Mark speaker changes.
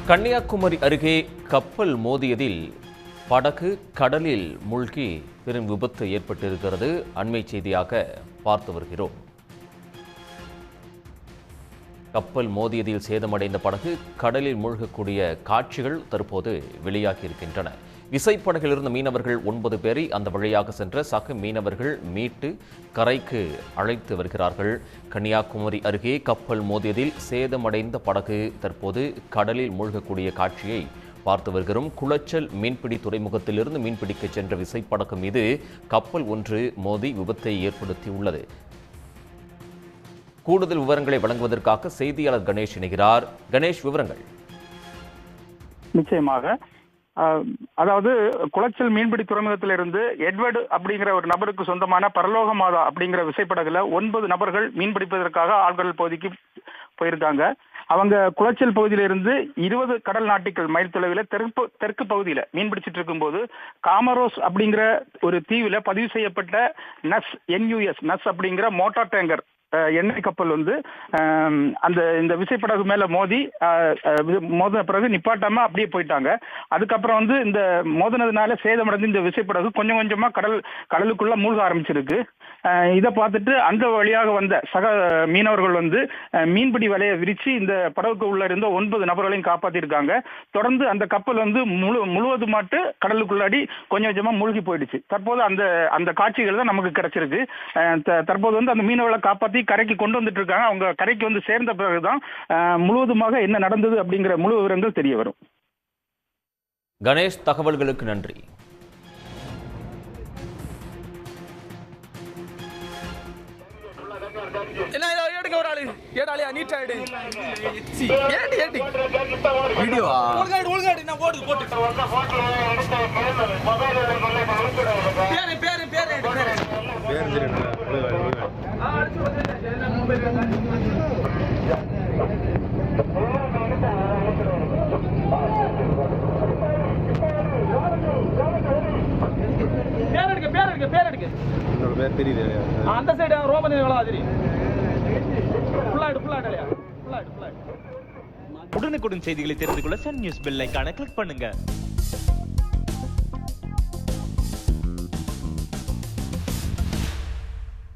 Speaker 1: கன்னியாகுமரி அருகே கப்பல் மோதியதில் படகு கடலில் மூழ்கி பெரும் விபத்து ஏற்பட்டிருக்கிறது. அண்மை செய்தியாக பார்த்து வருகிறோம். கப்பல் மோதியதில் சேதமடைந்த படகு கடலில் மூழ்கக்கூடிய காட்சிகள் தற்போது வெளியாகி இருக்கின்றன. விசைப்படகில் இருந்த மீனவர்கள் 9 பேரை அந்த வழியாக சென்ற சக மீனவர்கள் மீட்டு கரைக்கு அழைத்து வருகிறார்கள். கன்னியாகுமரி அருகே கப்பல் மோதியதில் சேதமடைந்த படகு தற்போது கடலில் மூழ்கக்கூடிய காட்சியை பார்த்து வருகிறோம். குளச்சல் மீன்பிடி துறைமுகத்திலிருந்து மீன்பிடிக்க சென்ற விசைப்படகு மீது கப்பல் ஒன்று மோதி விபத்தை ஏற்படுத்தியுள்ளது. கூடுதல் விவரங்களை வழங்குவதற்காக செய்தியாளர் கணேஷ் இணைகிறார். கணேஷ், விவரங்கள்.
Speaker 2: நிச்சயமாக, அதாவது குளச்சல் மீன்பிடி துறைமுகத்திலிருந்து எட்வர்டு அப்படிங்கிற ஒரு நபருக்கு சொந்தமான பரலோக மாதா அப்படிங்கிற விசைப்படகுல 9 நபர்கள் மீன்பிடிப்பதற்காக ஆழ்கடல் பகுதிக்கு போயிருக்காங்க. அவங்க குளச்சல் பகுதியிலிருந்து 20 கடல் நாட்டிக்கல் மைல் தொலைவில் தெற்கு பகுதியில் மீன்பிடிச்சிட்டு இருக்கும்போது காமரோஸ் அப்படிங்கிற ஒரு தீவில் பதிவு செய்யப்பட்ட NUS அப்படிங்கிற மோட்டார் டேங்கர் எண்ணெய் கப்பல் இந்த விசைப்படகு மேல மோதின பிறகு நிப்பாட்டாம அப்படியே போயிட்டாங்க. அதுக்கப்புறம் இந்த மோதினதுனால சேதமடைந்து இந்த விசைப்படகு கொஞ்சம் கொஞ்சமா கடலுக்குள்ள மூழ்க ஆரம்பிச்சிருக்கு. இதை பார்த்துட்டு அந்த வழியாக வந்த சக மீனவர்கள் மீன்பிடி வலையை விரிச்சு இந்த படகுக்கு உள்ள இருந்த 9 நபர்களையும் காப்பாத்திருக்காங்க. தொடர்ந்து அந்த கப்பல் முழுவதுமாட்டு கடலுக்குள்ளாடி கொஞ்சம் கொஞ்சமா மூழ்கி போயிடுச்சு. தற்போது அந்த காட்சிகள் தான் நமக்கு கிடைச்சிருக்கு. தற்போது அந்த மீனவர்களை காப்பாத்தி கரைக்கு கொண்டு வந்துட்டு இருக்காங்க. அவங்க கரைக்கு சேர்ந்த பிறகுதான் முழுவதுமாக என்ன நடந்தது அப்படிங்கிற முழு விவரங்கள் தெரிய வரும்.
Speaker 1: கணேஷ், தகவல்களுக்கு நன்றி.
Speaker 3: அந்த சைடு ரோமன் உடனுக்குடன் செய்திகளை தெரிந்து கொள்ள சன் நியூஸ் பெல் ஐகானை கிளிக் பண்ணுங்க.